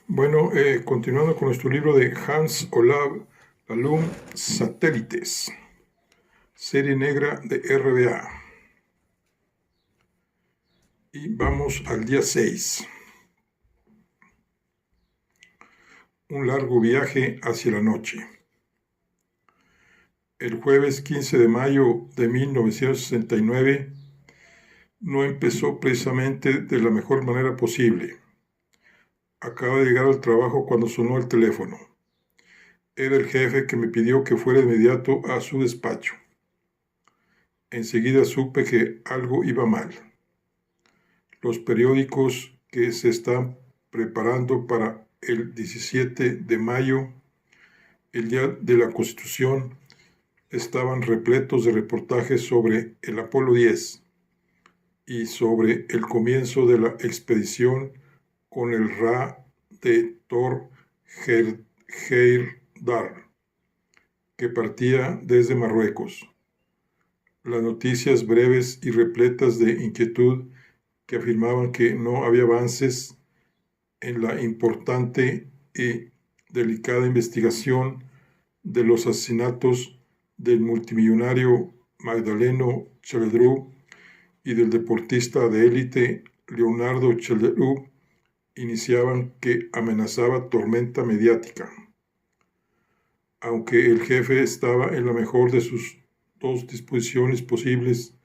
Bueno, continuando con nuestro libro de Hans Olav Lallum, Satélites, serie negra de RDA. Y vamos al día 6. Un largo viaje hacia la noche. El jueves 15 de mayo de 1969 no empezó precisamente de la mejor manera posible. Acaba de llegar al trabajo cuando sonó el teléfono. Era el jefe que me pidió que fuera de inmediato a su despacho. Enseguida supe que algo iba mal. Los periódicos que se están preparando para el 17 de mayo, el día de la Constitución, estaban repletos de reportajes sobre el Apolo 10 y sobre el comienzo de la expedición con el Ra de Thor Heyerdahl, que partía desde Marruecos. Las noticias breves y repletas de inquietud que afirmaban que no había avances en la importante y delicada investigación de los asesinatos del multimillonario Magdaleno Chelledrú y del deportista de élite Leonardo Chelledrú iniciaban que amenazaba tormenta mediática. Aunque el jefe estaba en la mejor de sus dos disposiciones posibles,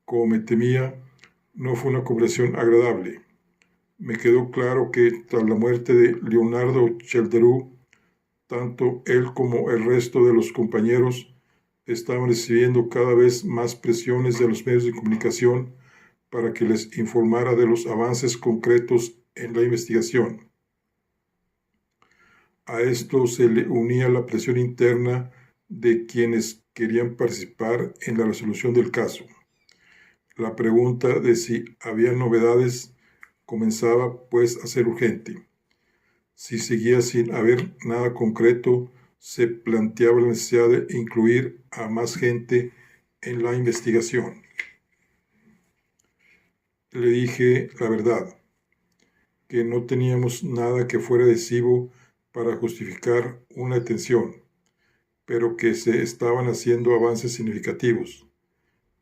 como me temía, no fue una conversación agradable. Me quedó claro que tras la muerte de Leonardo Chelledrú, tanto él como el resto de los compañeros estaban recibiendo cada vez más presiones de los medios de comunicación para que les informara de los avances concretos en la investigación. A esto se le unía la presión interna de quienes querían participar en la resolución del caso. La pregunta de si había novedades comenzaba pues a ser urgente. Si seguía sin haber nada concreto, se planteaba la necesidad de incluir a más gente en la investigación. Le dije la verdad, que no teníamos nada que fuera decisivo para justificar una detención, pero que se estaban haciendo avances significativos,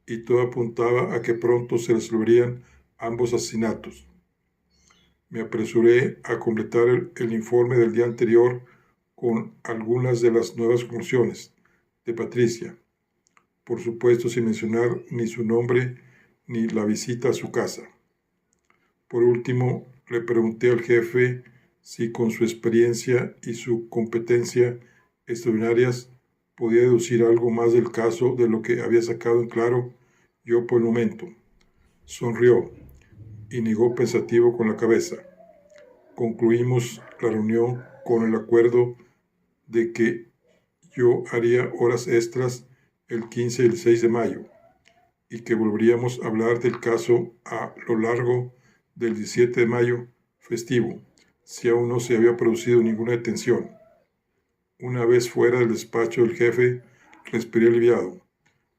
y todo apuntaba a que pronto se resolverían ambos asesinatos. Me apresuré a completar el informe del día anterior con algunas de las nuevas conclusiones de Patricia, por supuesto sin mencionar ni su nombre ni la visita a su casa. Por último, le pregunté al jefe si con su experiencia y su competencia extraordinarias podía deducir algo más del caso de lo que había sacado en claro yo por el momento. Sonrió y negó pensativo con la cabeza. Concluimos la reunión con el acuerdo de que yo haría horas extras el 15 y el 6 de mayo y que volveríamos a hablar del caso a lo largo del 17 de mayo festivo, si aún no se había producido ninguna detención. Una vez fuera del despacho del jefe, respiré aliviado.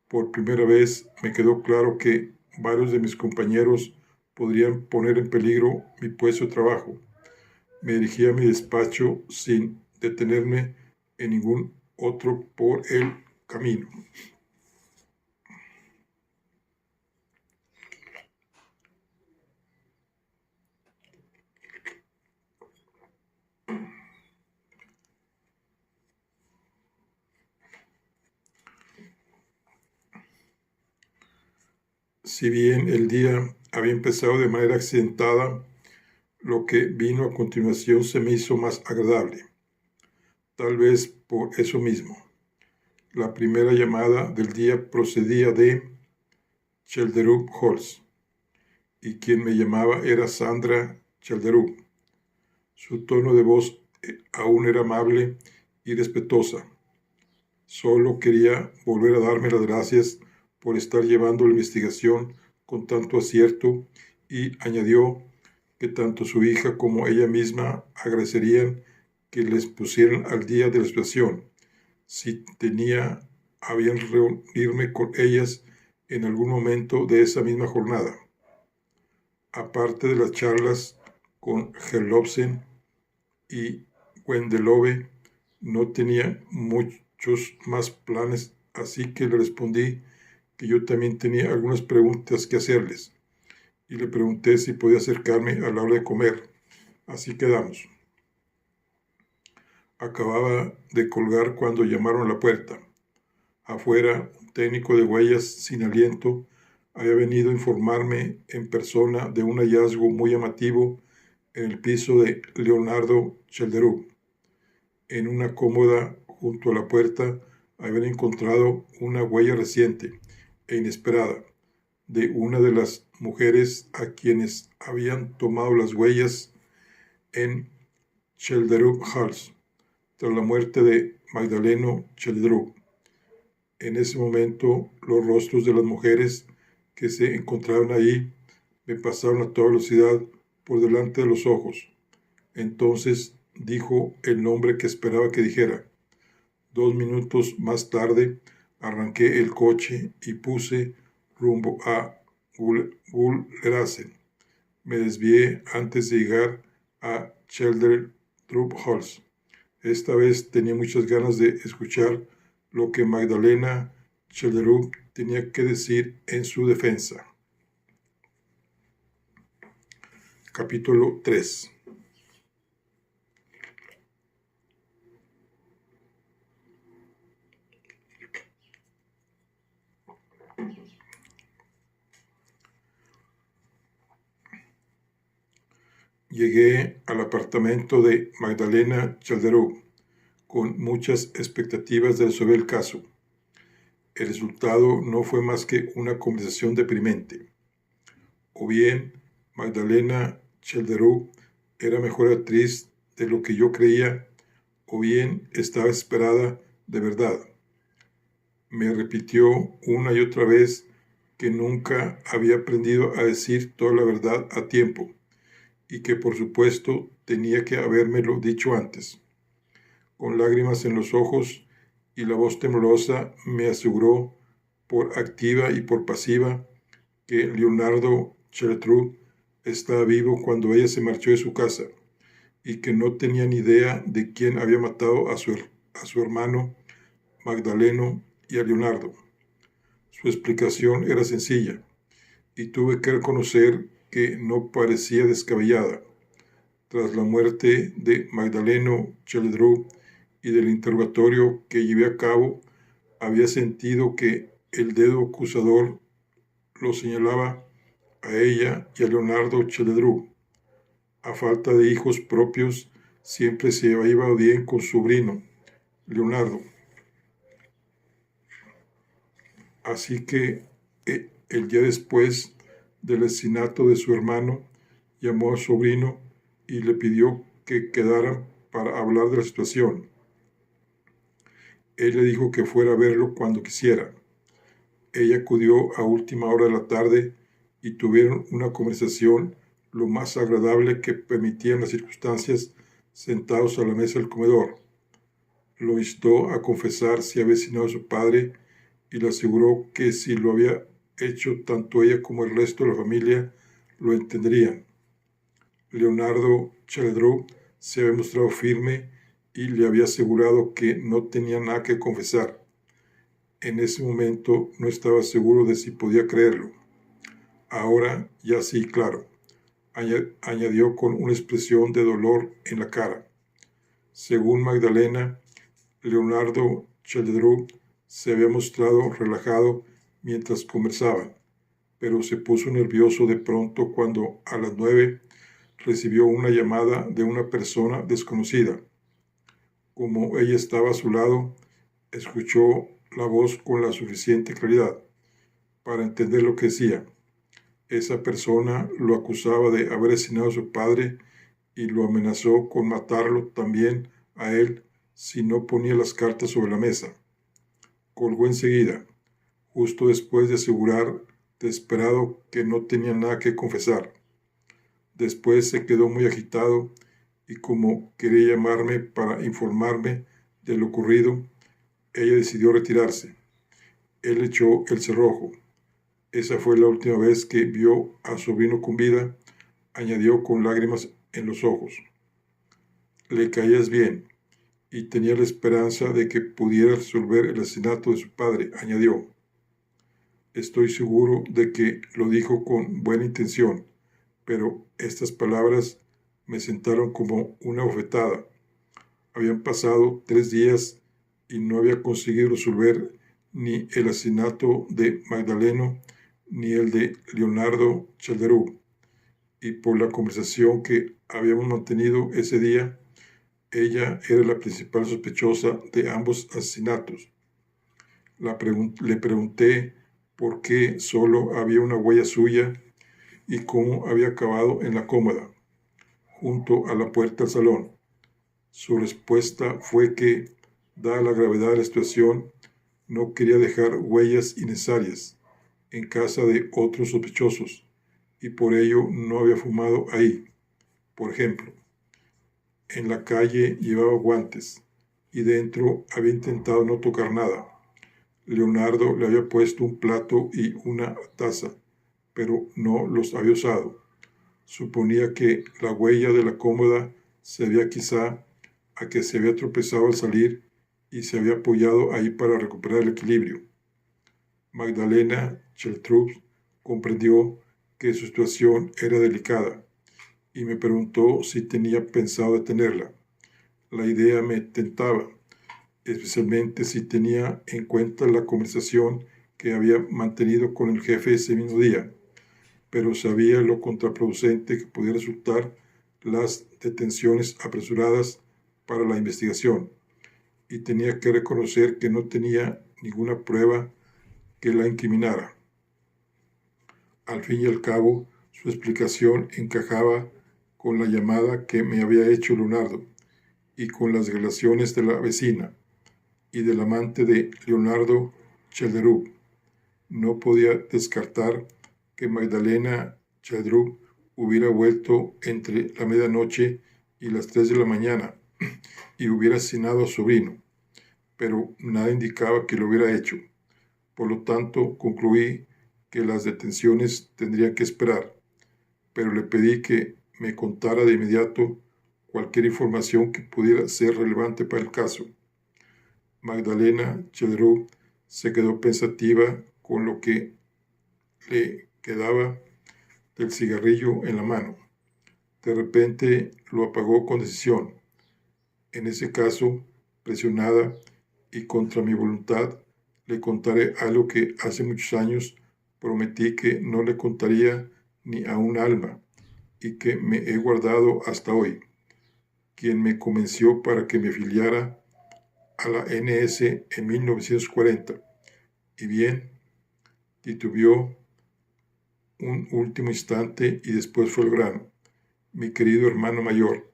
Por primera vez me quedó claro que varios de mis compañeros podrían poner en peligro mi puesto de trabajo. Me dirigí a mi despacho sin detenerme en ningún otro por el camino. Si bien el día había empezado de manera accidentada, lo que vino a continuación se me hizo más agradable. Tal vez por eso mismo. La primera llamada del día procedía de Chelledrú Holz, y quien me llamaba era Sandra Chelledrú. Su tono de voz aún era amable y respetuosa. Solo quería volver a darme las gracias por estar llevando la investigación con tanto acierto y añadió que tanto su hija como ella misma agradecerían que les pusieran al día de la situación, si tenía a bien reunirme con ellas en algún momento de esa misma jornada. Aparte de las charlas con Herlofsen, y Wendelove no tenía muchos más planes, así que le respondí que yo también tenía algunas preguntas que hacerles, y le pregunté si podía acercarme a la hora de comer. Así quedamos. Acababa de colgar cuando llamaron a la puerta. Afuera, un técnico de huellas sin aliento había venido a informarme en persona de un hallazgo muy llamativo en el piso de Leonardo Chelderoux. En una cómoda junto a la puerta habían encontrado una huella reciente e inesperada de una de las mujeres a quienes habían tomado las huellas en Chelderoux Halls tras la muerte de Magdaleno Chelderoux. En ese momento, los rostros de las mujeres que se encontraban ahí me pasaron a toda velocidad por delante de los ojos. Entonces dijo el nombre que esperaba que dijera. 2 minutos más tarde, arranqué el coche y puse rumbo a Gulerasen. Me desvié antes de llegar a Chelderoux Halls. Esta vez tenía muchas ganas de escuchar lo que Magdalena Chelderoux tenía que decir en su defensa. Capítulo 3. Llegué al apartamento de Magdalena Chelderoux con muchas expectativas de resolver el caso. El resultado no fue más que una conversación deprimente. O bien Magdalena Chelderoux era mejor actriz de lo que yo creía, o bien estaba desesperada de verdad. Me repitió una y otra vez que nunca había aprendido a decir toda la verdad a tiempo, y que por supuesto tenía que habérmelo dicho antes. Con lágrimas en los ojos y la voz temblorosa me aseguró por activa y por pasiva que Leonardo Chelderoux estaba vivo cuando ella se marchó de su casa y que no tenía ni idea de quién había matado a su hermano Magdaleno y a Leonardo. Su explicación era sencilla y tuve que reconocer que no parecía descabellada. Tras la muerte de Magdaleno Chelderoux y del interrogatorio que llevé a cabo, había sentido que el dedo acusador lo señalaba a ella y a Leonardo Chelderoux. A falta de hijos propios, siempre se iba bien con su sobrino, Leonardo. Así que el día después del asesinato de su hermano, llamó a su sobrino y le pidió que quedaran para hablar de la situación. Él le dijo que fuera a verlo cuando quisiera. Ella acudió a última hora de la tarde y tuvieron una conversación lo más agradable que permitían las circunstancias sentados a la mesa del comedor. Lo instó a confesar si había asesinado a su padre y le aseguró que si lo había hecho tanto ella como el resto de la familia lo entenderían. Leonardo Chelderoux se había mostrado firme y le había asegurado que no tenía nada que confesar. En ese momento no estaba seguro de si podía creerlo. Ahora ya sí, claro, añadió con una expresión de dolor en la cara. Según Magdalena, Leonardo Chelderoux se había mostrado relajado mientras conversaban, pero se puso nervioso de pronto cuando a las 9 recibió una llamada de una persona desconocida. Como ella estaba a su lado, escuchó la voz con la suficiente claridad para entender lo que decía. Esa persona lo acusaba de haber asesinado a su padre y lo amenazó con matarlo también a él si no ponía las cartas sobre la mesa. Colgó enseguida, justo después de asegurar desesperado que no tenía nada que confesar. Después se quedó muy agitado y como quería llamarme para informarme de lo ocurrido, ella decidió retirarse. Él echó el cerrojo. Esa fue la última vez que vio a su sobrino con vida, añadió con lágrimas en los ojos. le caías bien y tenía la esperanza de que pudiera resolver el asesinato de su padre, añadió. Estoy seguro de que lo dijo con buena intención, pero estas palabras me sentaron como una bofetada. Habían pasado 3 días y no había conseguido resolver ni el asesinato de Magdaleno ni el de Leonardo Chalderoux, y por la conversación que habíamos mantenido ese día, ella era la principal sospechosa de ambos asesinatos. Le pregunté por qué solo había una huella suya y cómo había acabado en la cómoda, junto a la puerta del salón. Su respuesta fue que, dada la gravedad de la situación, no quería dejar huellas innecesarias en casa de otros sospechosos y por ello no había fumado ahí. Por ejemplo, en la calle llevaba guantes y dentro había intentado no tocar nada. Leonardo le había puesto un plato y una taza, pero no los había usado. Suponía que la huella de la cómoda se debía quizá a que se había tropezado al salir y se había apoyado ahí para recuperar el equilibrio. Magdalena Chalderoux comprendió que su situación era delicada y me preguntó si tenía pensado detenerla. La idea me tentaba, especialmente si tenía en cuenta la conversación que había mantenido con el jefe ese mismo día, pero sabía lo contraproducente que podía resultar las detenciones apresuradas para la investigación, y tenía que reconocer que no tenía ninguna prueba que la incriminara. Al fin y al cabo, su explicación encajaba con la llamada que me había hecho Leonardo y con las declaraciones de la vecina y del amante de Leonardo Chalderoux. No podía descartar que Magdalena Chalderoux hubiera vuelto entre la medianoche y las 3 de la mañana y hubiera asesinado a su sobrino, pero nada indicaba que lo hubiera hecho. Por lo tanto, concluí que las detenciones tendrían que esperar, pero le pedí que me contara de inmediato cualquier información que pudiera ser relevante para el caso. Magdalena Chalderoux se quedó pensativa con lo que le quedaba del cigarrillo en la mano. De repente lo apagó con decisión. En ese caso, presionada y contra mi voluntad, le contaré algo que hace muchos años prometí que no le contaría ni a un alma y que me he guardado hasta hoy. Quien me convenció para que me afiliara a la NS en 1940. Y bien, titubeó un último instante y después fue el grano. Mi querido hermano mayor,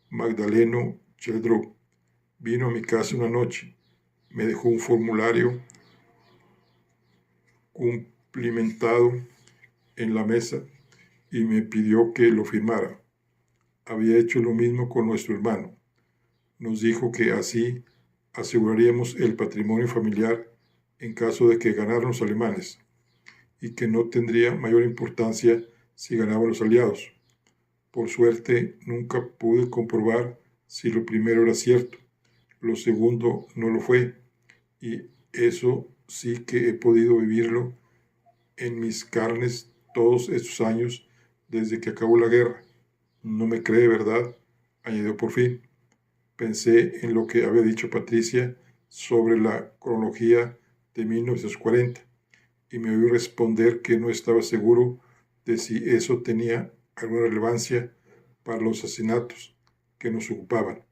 Magdaleno Chalderoux, vino a mi casa una noche, me dejó un formulario cumplimentado en la mesa y me pidió que lo firmara. Había hecho lo mismo con nuestro hermano. Nos dijo que así aseguraríamos el patrimonio familiar en caso de que ganaran los alemanes y que no tendría mayor importancia si ganaban los aliados. Por suerte, nunca pude comprobar si lo primero era cierto, lo segundo no lo fue, y eso sí que he podido vivirlo en mis carnes todos estos años desde que acabó la guerra. No me cree, ¿verdad?, añadió por fin. Pensé en lo que había dicho Patricia sobre la cronología de 1940 y me oí responder que no estaba seguro de si eso tenía alguna relevancia para los asesinatos que nos ocupaban,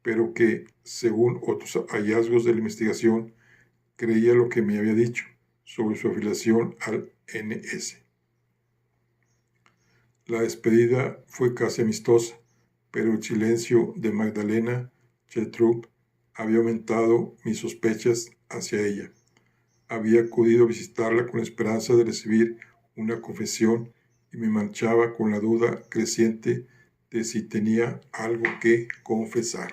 pero que, según otros hallazgos de la investigación, creía lo que me había dicho sobre su afiliación al NS. La despedida fue casi amistosa, pero el silencio de Magdalena Chalderoux había aumentado mis sospechas hacia ella. Había acudido a visitarla con la esperanza de recibir una confesión y me marchaba con la duda creciente de si tenía algo que confesar.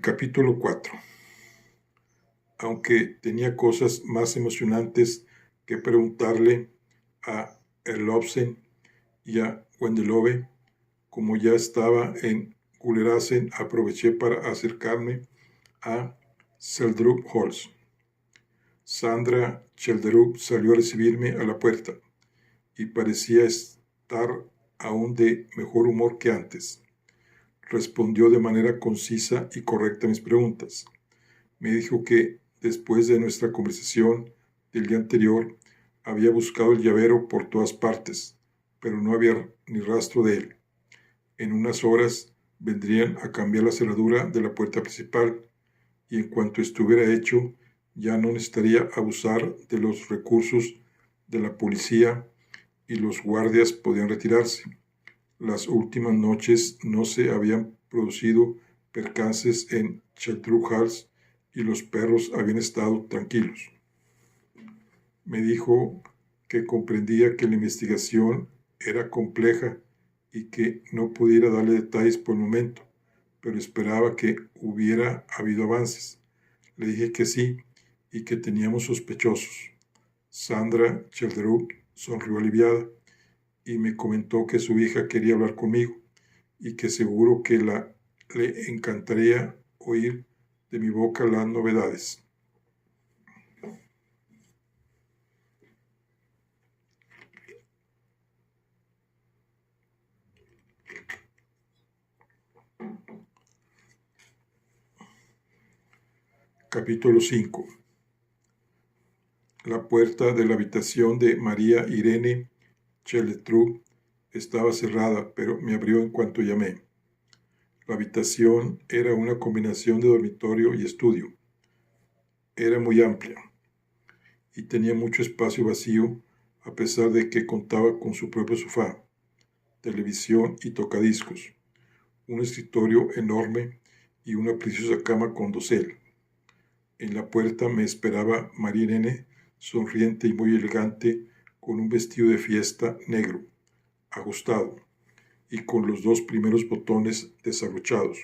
capítulo 4. Aunque tenía cosas más emocionantes que preguntarle a Erlofsen y a Wendelove, como ya estaba en Gullerasen, aproveché para acercarme a Seldrup Halls. Sandra Chelderup salió a recibirme a la puerta y parecía estar aún de mejor humor que antes. Respondió de manera concisa y correcta a mis preguntas. Me dijo que, después de nuestra conversación del día anterior, había buscado el llavero por todas partes, pero no había ni rastro de él. En unas horas vendrían a cambiar la cerradura de la puerta principal, y en cuanto estuviera hecho, ya no necesitaría abusar de los recursos de la policía y los guardias podían retirarse. Las últimas noches no se habían producido percances en Seldrup Halls y los perros habían estado tranquilos. Me dijo que comprendía que la investigación era compleja y que no pudiera darle detalles por el momento, pero esperaba que hubiera habido avances. Le dije que sí y que teníamos sospechosos. Sandra Chelderup sonrió aliviada y me comentó que su hija quería hablar conmigo y que seguro que le encantaría oír de mi boca las novedades. Capítulo 5. La puerta de la habitación de María Irene Chelderup estaba cerrada, pero me abrió en cuanto llamé. La habitación era una combinación de dormitorio y estudio. Era muy amplia y tenía mucho espacio vacío, a pesar de que contaba con su propio sofá, televisión y tocadiscos, un escritorio enorme y una preciosa cama con dosel. En la puerta me esperaba María Irene, sonriente y muy elegante, con un vestido de fiesta negro, ajustado, y con los dos primeros botones desabrochados.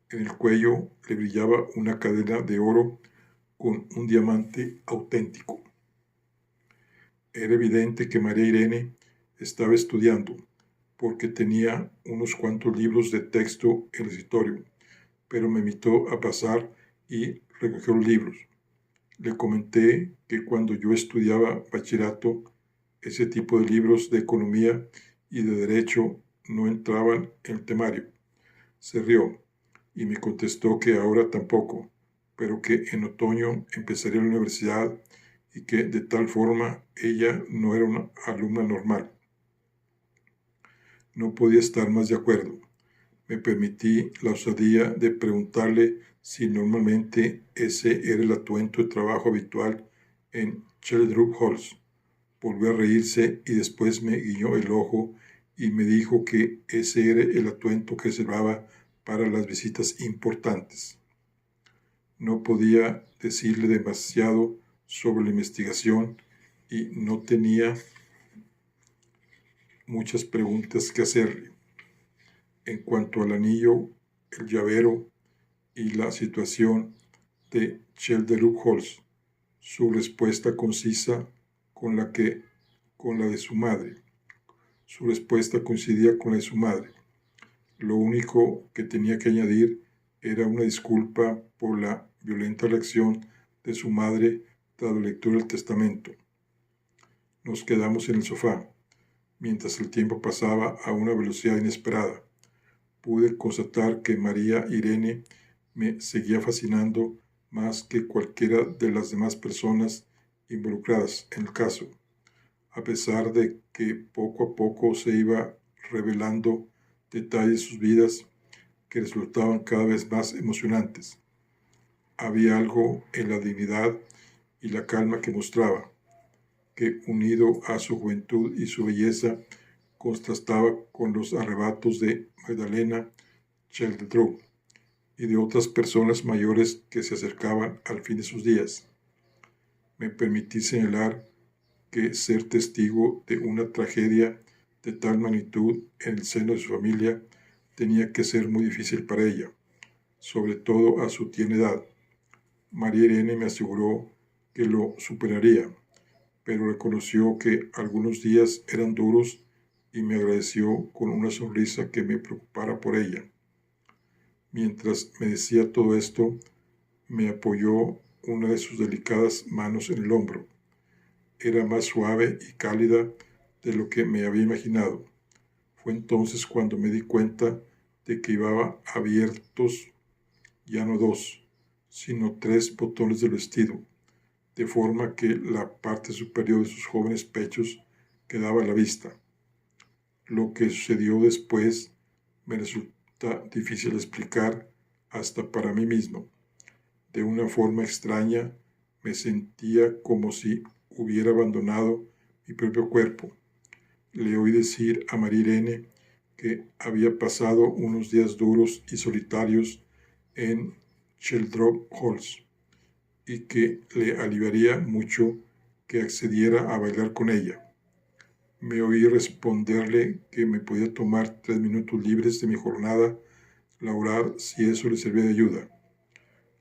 En el cuello le brillaba una cadena de oro con un diamante auténtico. Era evidente que María Irene estaba estudiando, porque tenía unos cuantos libros de texto en el escritorio, pero me invitó a pasar y recogió los libros. Le comenté que cuando yo estudiaba bachillerato, ese tipo de libros de economía y de derecho no entraban en el temario. Se rió y me contestó que ahora tampoco, pero que en otoño empezaría la universidad y que de tal forma ella no era una alumna normal. No podía estar más de acuerdo. Me permití la osadía de preguntarle si normalmente ese era el atuendo de trabajo habitual en Chelderup Halls. Volvió a reírse y después me guiñó el ojo y me dijo que ese era el atuendo que reservaba para las visitas importantes. No podía decirle demasiado sobre la investigación y no tenía muchas preguntas que hacerle. En cuanto al anillo, el llavero y la situación de Chelderup Halls, su respuesta concisa con la de su madre. Su respuesta coincidía con la de su madre. Lo único que tenía que añadir era una disculpa por la violenta reacción de su madre tras la lectura del testamento. Nos quedamos en el sofá, mientras el tiempo pasaba a una velocidad inesperada. Pude constatar que María Irene me seguía fascinando más que cualquiera de las demás personas involucradas en el caso, a pesar de que poco a poco se iba revelando detalles de sus vidas que resultaban cada vez más emocionantes. Había algo en la dignidad y la calma que mostraba, que unido a su juventud y su belleza, contrastaba con los arrebatos de Magdalena Chelderup y de otras personas mayores que se acercaban al fin de sus días. Me permití señalar que ser testigo de una tragedia de tal magnitud en el seno de su familia tenía que ser muy difícil para ella. sobre todo a su tierna edad. María Irene me aseguró que lo superaría, pero reconoció que algunos días eran duros y me agradeció con una sonrisa que me preocupara por ella. Mientras me decía todo esto, me apoyó una de sus delicadas manos en el hombro. Era más suave y cálida de lo que me había imaginado. Fue entonces cuando me di cuenta de que llevaba abiertos ya no 2, sino 3 botones del vestido, de forma que la parte superior de sus jóvenes pechos quedaba a la vista. Lo que sucedió después me resulta difícil de explicar hasta para mí mismo. De una forma extraña, me sentía como si hubiera abandonado mi propio cuerpo. Le oí decir a María Irene que había pasado unos días duros y solitarios en Sheldrop Halls y que le aliviaría mucho que accediera a bailar con ella. Me oí responderle que me podía tomar 3 minutos libres de mi jornada laboral si eso le servía de ayuda.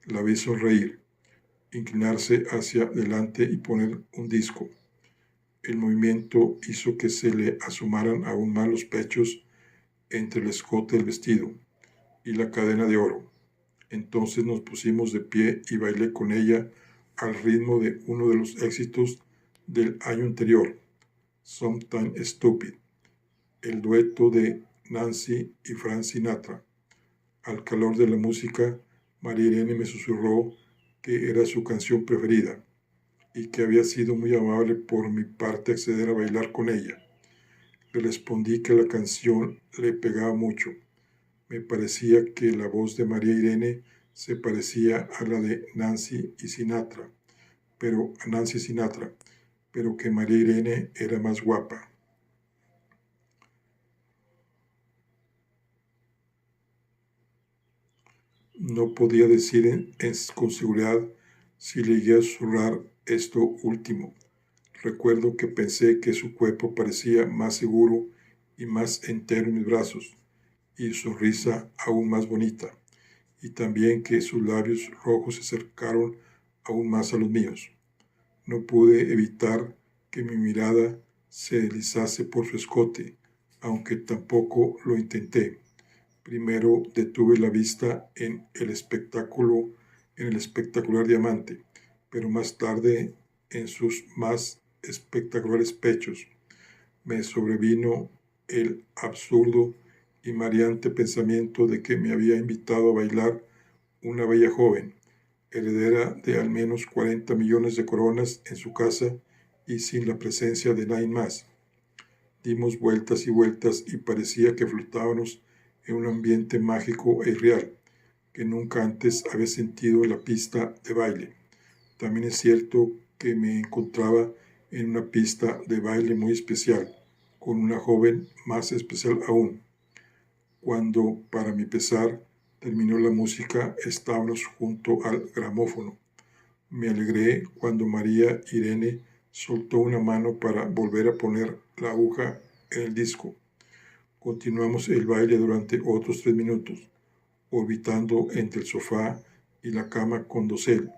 La vi sonreír, inclinarse hacia adelante y poner un disco. El movimiento hizo que se le asomaran aún más los pechos entre el escote del vestido y la cadena de oro. Entonces nos pusimos de pie y bailé con ella al ritmo de uno de los éxitos del año anterior, Something Stupid, el dueto de Nancy y Frank Sinatra. Al calor de la música, María Irene me susurró que era su canción preferida y que había sido muy amable por mi parte acceder a bailar con ella. Le respondí que la canción le pegaba mucho. Me parecía que la voz de María Irene se parecía a la de Nancy Sinatra, pero que María Irene era más guapa. No podía decir con seguridad si le llegué a susurrar esto último. Recuerdo que pensé que su cuerpo parecía más seguro y más entero en mis brazos, y su risa aún más bonita, y también que sus labios rojos se acercaron aún más a los míos. No pude evitar que mi mirada se deslizase por su escote, aunque tampoco lo intenté. Primero detuve la vista en el espectacular diamante, pero más tarde en sus más espectaculares pechos. Me sobrevino el absurdo y mareante pensamiento de que me había invitado a bailar una bella joven, heredera de al menos 40 millones de coronas en su casa y sin la presencia de nadie más. Dimos vueltas y vueltas y parecía que flotábamos en un ambiente mágico e irreal que nunca antes había sentido en la pista de baile. También es cierto que me encontraba en una pista de baile muy especial, con una joven más especial aún. Cuando, para mi pesar, terminó la música, estábamos junto al gramófono. Me alegré cuando María Irene soltó una mano para volver a poner la aguja en el disco. Continuamos el baile durante otros 3 minutos, orbitando entre el sofá y la cama con dosel.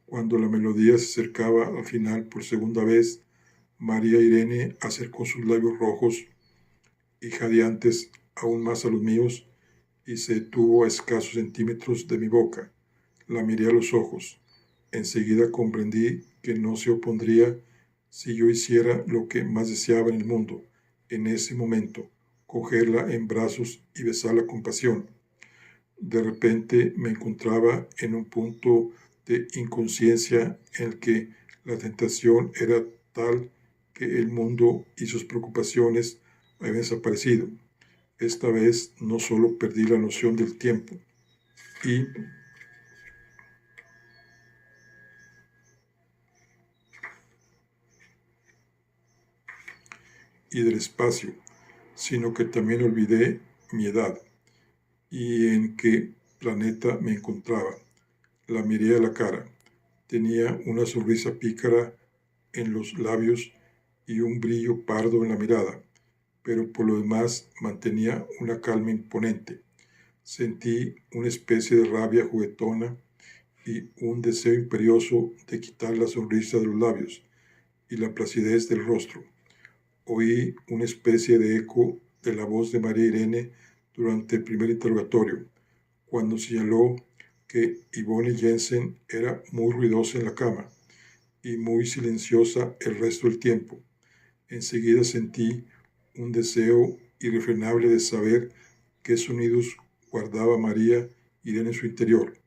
Cuando la melodía se acercaba al final por segunda vez, María Irene acercó sus labios rojos y jadeantes aún más a los míos y se detuvo a escasos centímetros de mi boca. La miré a los ojos. Enseguida comprendí que no se opondría si yo hiciera lo que más deseaba en el mundo, en ese momento, cogerla en brazos y besarla con pasión. De repente me encontraba en un punto de inconsciencia en el que la tentación era tal que el mundo y sus preocupaciones habían desaparecido. Esta vez no solo perdí la noción del tiempo y del espacio, sino que también olvidé mi edad y en qué planeta me encontraba. La miré a la cara. Tenía una sonrisa pícara en los labios y un brillo pardo en la mirada, pero por lo demás mantenía una calma imponente. Sentí una especie de rabia juguetona y un deseo imperioso de quitar la sonrisa de los labios y la placidez del rostro. Oí una especie de eco de la voz de María Irene durante el primer interrogatorio, cuando señaló que Yvonne Jensen era muy ruidosa en la cama y muy silenciosa el resto del tiempo. Enseguida sentí un deseo irrefrenable de saber qué sonidos guardaba María Irene en su interior.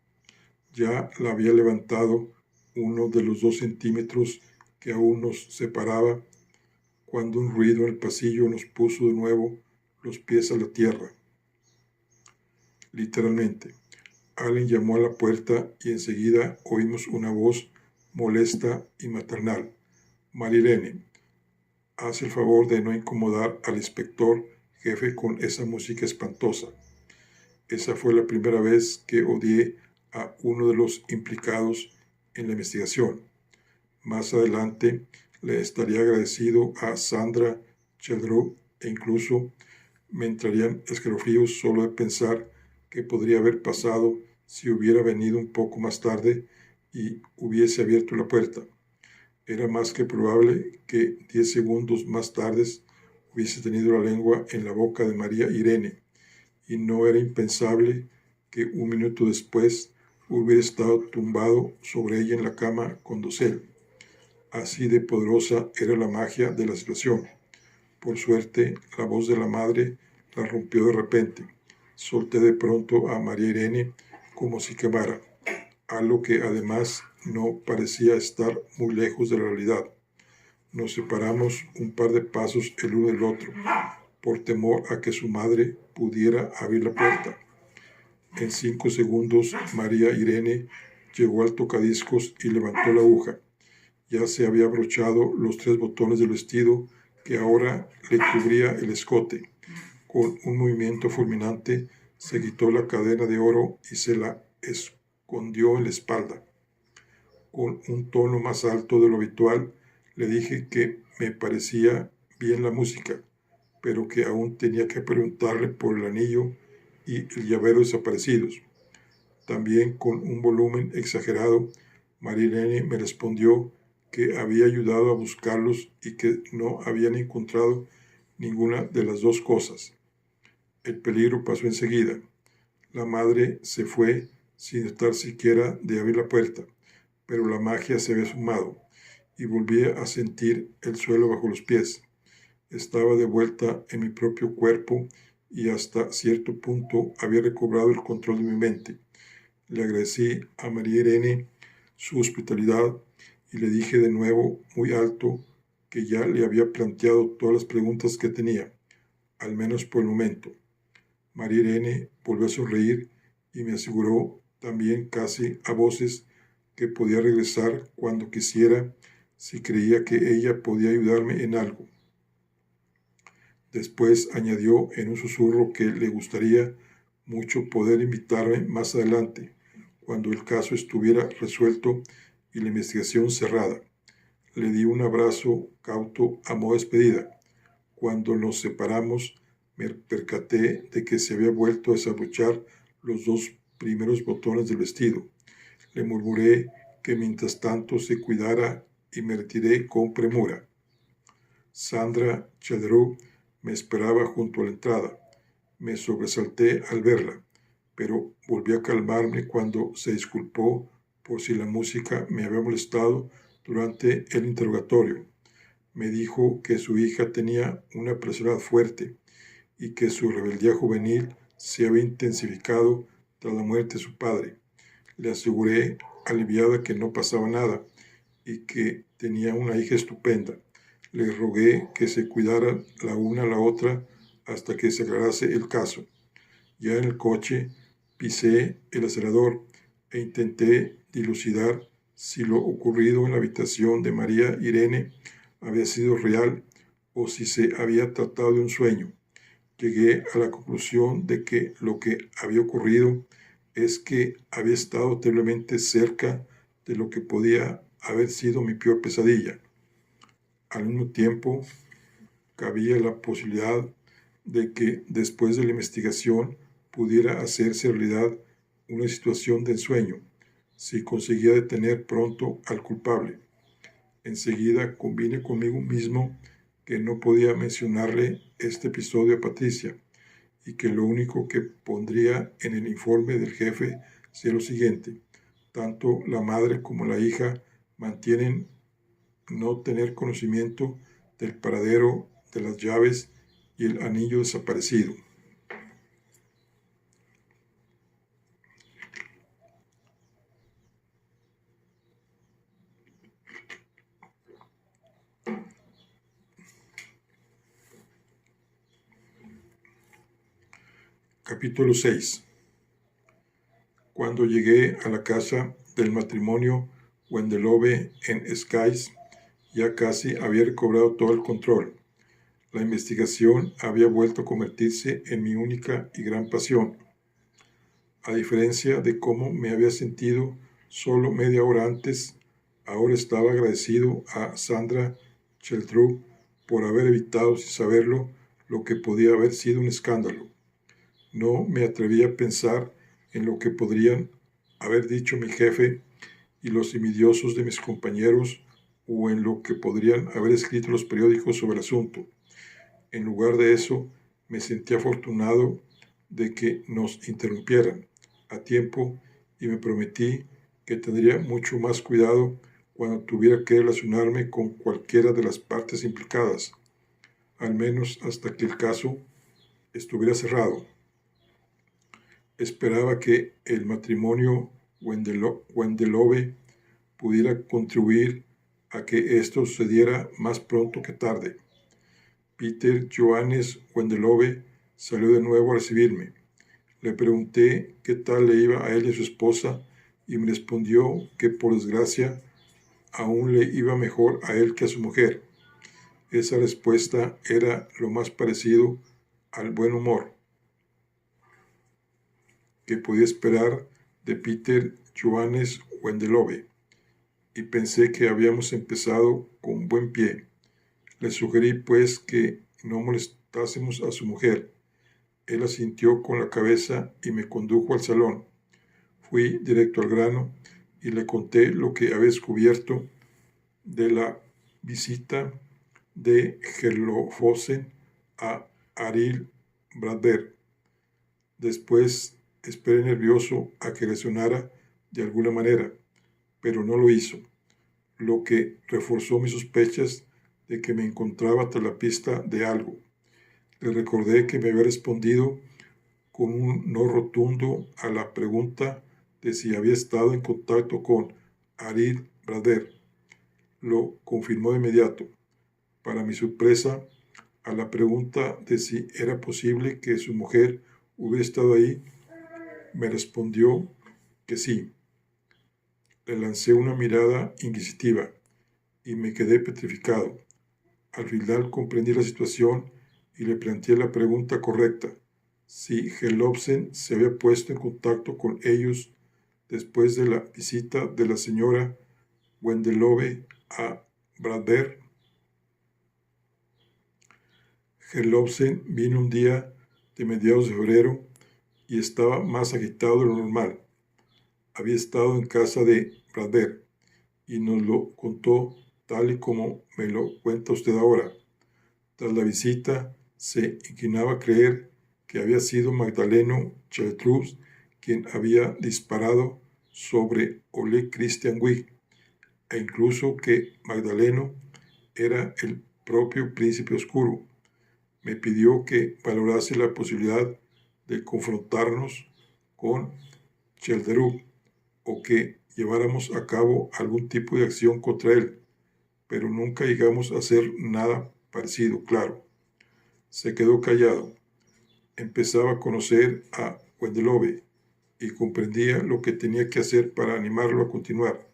Ya la había levantado uno de los 2 centímetros que aún nos separaba cuando un ruido en el pasillo nos puso de nuevo los pies a la tierra. Literalmente, alguien llamó a la puerta y enseguida oímos una voz molesta y maternal. María Irene, haz el favor de no incomodar al inspector jefe con esa música espantosa. Esa fue la primera vez que odié a uno de los implicados en la investigación. Más adelante le estaría agradecido a Sandra Chedrou e incluso me entrarían escalofríos solo de pensar qué podría haber pasado si hubiera venido un poco más tarde y hubiese abierto la puerta. Era más que probable que 10 segundos más tarde hubiese tenido la lengua en la boca de María Irene, y no era impensable que un minuto después hubiera estado tumbado sobre ella en la cama con dosel. Así de poderosa era la magia de la situación. Por suerte, la voz de la madre la rompió de repente. Solté de pronto a María Irene como si quemara, algo que además no parecía estar muy lejos de la realidad. Nos separamos un par de pasos el uno del otro, por temor a que su madre pudiera abrir la puerta. En 5 segundos, María Irene llegó al tocadiscos y levantó la aguja. Ya se había abrochado los 3 botones del vestido que ahora le cubría el escote. Con un movimiento fulminante se quitó la cadena de oro y se la escondió en la espalda. Con un tono más alto de lo habitual, le dije que me parecía bien la música, pero que aún tenía que preguntarle por el anillo y el llavero desaparecidos. También con un volumen exagerado, María Irene me respondió que había ayudado a buscarlos y que no habían encontrado ninguna de las 2 cosas. El peligro pasó enseguida. La madre se fue sin tratar siquiera de abrir la puerta, pero la magia se había sumado y volví a sentir el suelo bajo los pies. Estaba de vuelta en mi propio cuerpo y hasta cierto punto había recobrado el control de mi mente. Le agradecí a María Irene su hospitalidad y le dije de nuevo muy alto que ya le había planteado todas las preguntas que tenía, al menos por el momento. María Irene volvió a sonreír y me aseguró también casi a voces que podía regresar cuando quisiera si creía que ella podía ayudarme en algo. Después añadió en un susurro que le gustaría mucho poder invitarme más adelante, cuando el caso estuviera resuelto y la investigación cerrada. Le di un abrazo cauto a modo de despedida. Cuando nos separamos, me percaté de que se había vuelto a desabrochar los 2 primeros botones del vestido. Le murmuré que mientras tanto se cuidara y me retiré con premura. Sandra Chedrou me esperaba junto a la entrada. Me sobresalté al verla, pero volví a calmarme cuando se disculpó por si la música me había molestado durante el interrogatorio. Me dijo que su hija tenía una personalidad fuerte y que su rebeldía juvenil se había intensificado tras la muerte de su padre. Le aseguré, aliviada, que no pasaba nada y que tenía una hija estupenda. Le rogué que se cuidaran la una a la otra hasta que se aclarase el caso. Ya en el coche pisé el acelerador e intenté dilucidar si lo ocurrido en la habitación de María Irene había sido real o si se había tratado de un sueño. Llegué a la conclusión de que lo que había ocurrido es que había estado terriblemente cerca de lo que podía haber sido mi peor pesadilla. Al mismo tiempo, cabía la posibilidad de que después de la investigación pudiera hacerse realidad una situación de ensueño, si conseguía detener pronto al culpable. Enseguida convine conmigo mismo que no podía mencionarle este episodio a Patricia, y que lo único que pondría en el informe del jefe sería lo siguiente: tanto la madre como la hija mantienen no tener conocimiento del paradero de las llaves y el anillo desaparecido. Capítulo 6. Cuando llegué a la casa del matrimonio Wendelove en Skies, ya casi había recobrado todo el control. La investigación había vuelto a convertirse en mi única y gran pasión. A diferencia de cómo me había sentido solo media hora antes, ahora estaba agradecido a Sandra Cheltrou por haber evitado, sin saberlo, lo que podía haber sido un escándalo. No me atreví a pensar en lo que podrían haber dicho mi jefe y los envidiosos de mis compañeros, o en lo que podrían haber escrito los periódicos sobre el asunto. En lugar de eso, me sentí afortunado de que nos interrumpieran a tiempo, y me prometí que tendría mucho más cuidado cuando tuviera que relacionarme con cualquiera de las partes implicadas, al menos hasta que el caso estuviera cerrado. Esperaba que el matrimonio Wendelove pudiera contribuir a que esto sucediera más pronto que tarde. Peter Johannes Wendelove salió de nuevo a recibirme. Le pregunté qué tal le iba a él y a su esposa, y me respondió que, por desgracia, aún le iba mejor a él que a su mujer. Esa respuesta era lo más parecido al buen humor que podía esperar de Peter Johannes Wendelove, y pensé que habíamos empezado con buen pie. Le sugerí, pues, que no molestásemos a su mujer. Él asintió con la cabeza y me condujo al salón. Fui directo al grano y le conté lo que había descubierto de la visita de Gerlofosen a Arild Bradberg. Después esperé nervioso a que reaccionara de alguna manera, pero no lo hizo, lo que reforzó mis sospechas de que me encontraba tras la pista de algo. Le recordé que me había respondido con un no rotundo a la pregunta de si había estado en contacto con Arild Bradberg. Lo confirmó de inmediato. Para mi sorpresa, a la pregunta de si era posible que su mujer hubiera estado ahí, me respondió que sí. Le lancé una mirada inquisitiva y me quedé petrificado. Al final comprendí la situación y le planteé la pregunta correcta: si Gerloffsen se había puesto en contacto con ellos después de la visita de la señora Wendelove a Bradberg. Gerloffsen vino un día de mediados de febrero y estaba más agitado de lo normal. Había estado en casa de Bradberg y nos lo contó tal y como me lo cuenta usted ahora. Tras la visita, se inclinaba a creer que había sido Magdaleno Cheltrous quien había disparado sobre Ole Christian Wig, e incluso que Magdaleno era el propio príncipe oscuro. Me pidió que valorase la posibilidad de confrontarnos con Chelderup, o que lleváramos a cabo algún tipo de acción contra él, pero nunca llegamos a hacer nada parecido, claro. Se quedó callado. Empezaba a conocer a Wendelove y comprendía lo que tenía que hacer para animarlo a continuar,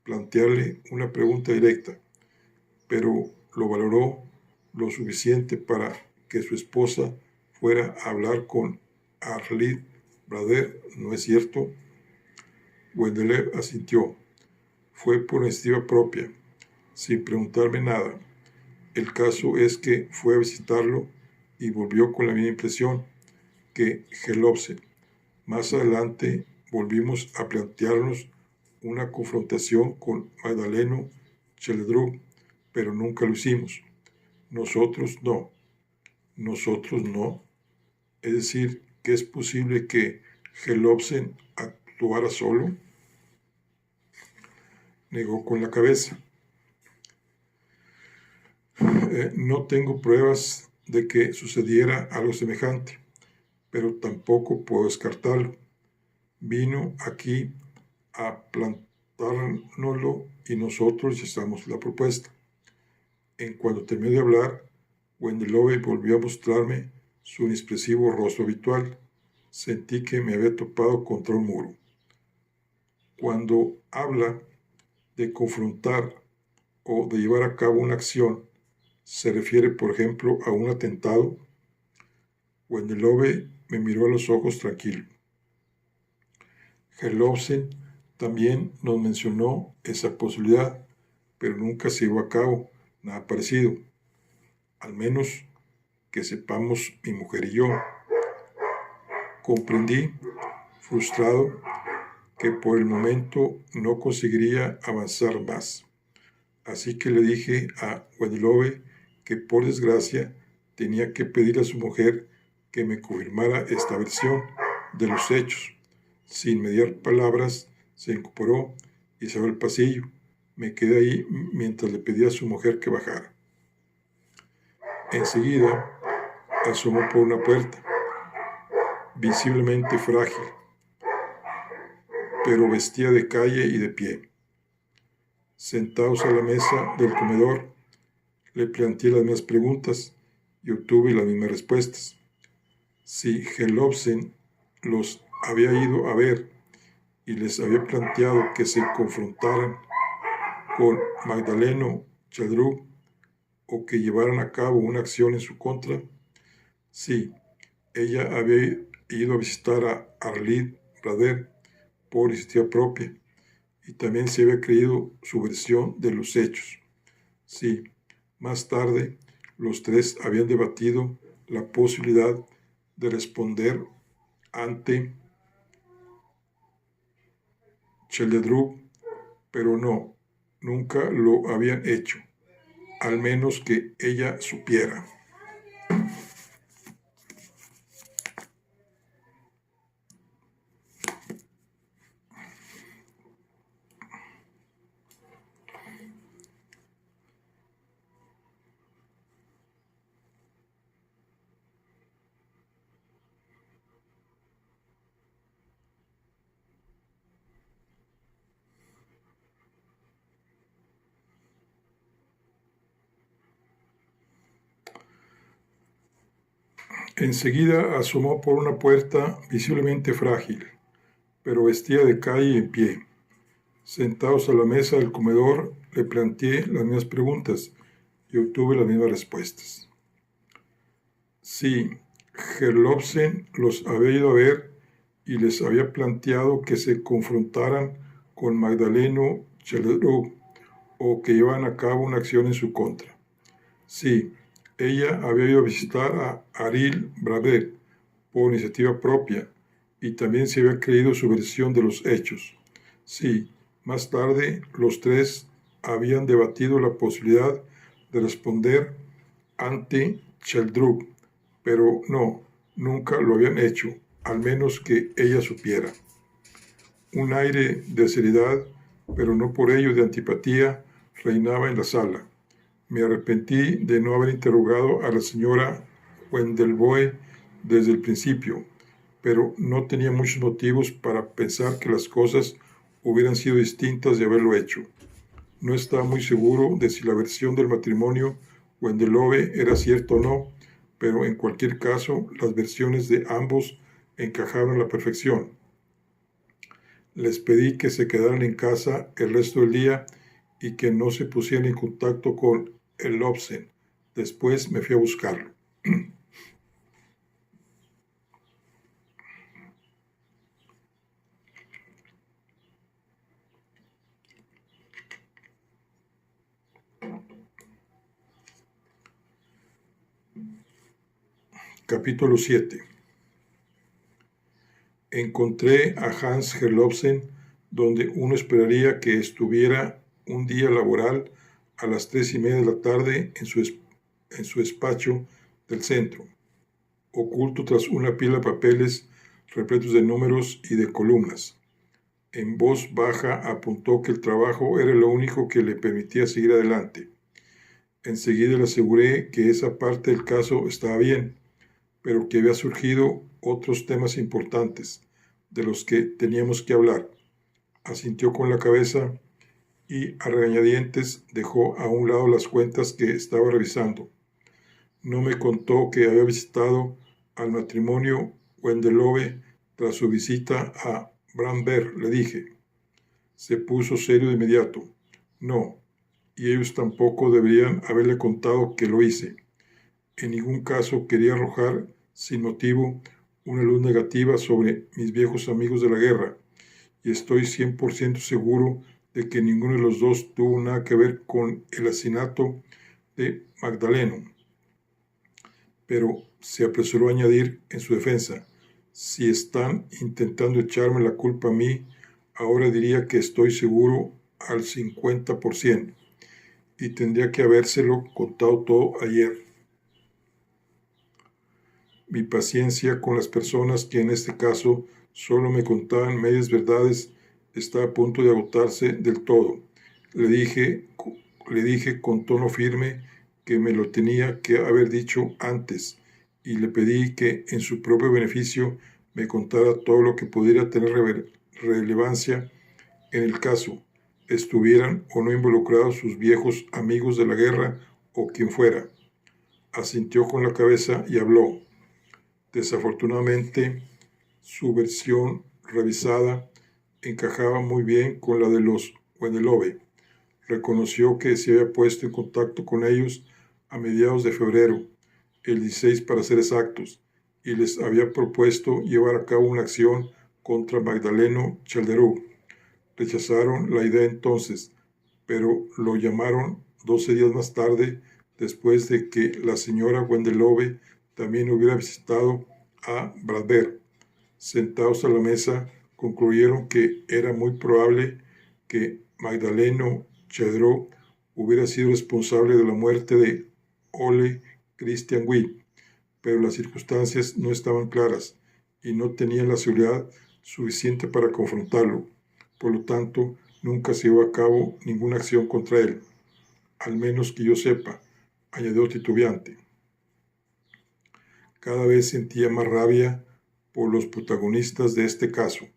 plantearle una pregunta directa, pero lo valoró lo suficiente para que su esposa fuera a hablar con Arild Bradberg, ¿no es cierto? Wendelove asintió. Fue por iniciativa propia, sin preguntarme nada. El caso es que fue a visitarlo y volvió con la misma impresión. que Gelobsen. Más adelante volvimos a plantearnos una confrontación con Magdaleno Cheldrú, pero nunca lo hicimos. Nosotros no. Es decir, que es posible que Gelobsen actuara solo. Negó con la cabeza. No tengo pruebas de que sucediera algo semejante, pero tampoco puedo descartarlo. Vino aquí a plantárnoslo y nosotros rechazamos la propuesta. En cuanto terminé de hablar, Wendelove volvió a mostrarme su inexpresivo rostro habitual. Sentí que me había topado contra un muro. Cuando habla de confrontar o de llevar a cabo una acción, se refiere, por ejemplo, a un atentado. Wendelove me miró a los ojos tranquilo. Gelobsen también nos mencionó esa posibilidad, pero nunca se llevó a cabo nada parecido, al menos que sepamos mi mujer y yo. Comprendí, frustrado, que por el momento no conseguiría avanzar más. Así que le dije a Wendelove que por desgracia tenía que pedir a su mujer que me confirmara esta versión de los hechos. Sin mediar palabras, se incorporó y se fue al pasillo. Me quedé ahí mientras le pedía a su mujer que bajara. Enseguida asomó por una puerta, visiblemente frágil, pero vestía de calle y de pie. Sentados a la mesa del comedor, le planteé las mismas preguntas y obtuve las mismas respuestas. Si Gelobsen los había ido a ver y les había planteado que se confrontaran con Magdaleno Cheldrú o que llevaran a cabo una acción en su contra, sí, ella había ido a visitar a Arlid Brader por iniciativa propia y también se había creído su versión de los hechos. Sí, más tarde los tres habían debatido la posibilidad de responder ante Cheldrú, pero no, nunca lo habían hecho, al menos que ella supiera. Enseguida asomó por una puerta visiblemente frágil, pero vestía de calle y en pie. Sentados a la mesa del comedor, le planteé las mismas preguntas y obtuve las mismas respuestas. Sí, Gelobsen los había ido a ver y les había planteado que se confrontaran con Magdaleno Cheldrú o que llevaran a cabo una acción en su contra. Sí, ella había ido a visitar a Aril Brader por iniciativa propia y también se había creído su versión de los hechos. Sí, más tarde los tres habían debatido la posibilidad de responder ante Cheldrú, pero no, nunca lo habían hecho, al menos que ella supiera. Un aire de seriedad, pero no por ello de antipatía, reinaba en la sala. Me arrepentí de no haber interrogado a la señora Wendelboe desde el principio, pero no tenía muchos motivos para pensar que las cosas hubieran sido distintas de haberlo hecho. No estaba muy seguro de si la versión del matrimonio Wendelove era cierta o no, pero en cualquier caso las versiones de ambos encajaban a la perfección. Les pedí que se quedaran en casa el resto del día y que no se pusieran en contacto con Gelobsen. Después me fui a buscarlo. Capítulo 7. Encontré a Hans Herlofsen donde uno esperaría que estuviera un día laboral a las 3:30 de la tarde en su despacho del centro, oculto tras una pila de papeles repletos de números y de columnas. En voz baja apuntó que el trabajo era lo único que le permitía seguir adelante. Enseguida le aseguré que esa parte del caso estaba bien, pero que había surgido otros temas importantes de los que teníamos que hablar. Asintió con la cabeza y a regañadientes dejó a un lado las cuentas que estaba revisando. No me contó que había visitado al matrimonio Wendelove tras su visita a Brandberg, le dije. Se puso serio de inmediato. No, y ellos tampoco deberían haberle contado que lo hice. En ningún caso quería arrojar, sin motivo, una luz negativa sobre mis viejos amigos de la guerra, y estoy 100% seguro de que ninguno de los dos tuvo nada que ver con el asesinato de Magdaleno. Pero se apresuró a añadir en su defensa, si están intentando echarme la culpa a mí, ahora diría que estoy seguro al 50%, y tendría que habérselo contado todo ayer. Mi paciencia con las personas que en este caso solo me contaban medias verdades está a punto de agotarse del todo. Le dije con tono firme que me lo tenía que haber dicho antes y le pedí que en su propio beneficio me contara todo lo que pudiera tener relevancia en el caso, estuvieran o no involucrados sus viejos amigos de la guerra o quien fuera. Asintió con la cabeza y habló. Desafortunadamente, su versión revisada encajaba muy bien con la de los Wendelove. Reconoció que se había puesto en contacto con ellos a mediados de febrero, el 16 para ser exactos, y les había propuesto llevar a cabo una acción contra Magdaleno Chelderú. Rechazaron la idea entonces, pero lo llamaron 12 días más tarde, después de que la señora Wendelove también hubiera visitado a Bradberg. Sentados a la mesa, concluyeron que era muy probable que Magdaleno Chelderú hubiera sido responsable de la muerte de Ole Christian Witt, pero las circunstancias no estaban claras y no tenían la seguridad suficiente para confrontarlo. Por lo tanto, nunca se llevó a cabo ninguna acción contra él, al menos que yo sepa, añadió titubeante. Cada vez sentía más rabia por los protagonistas de este caso.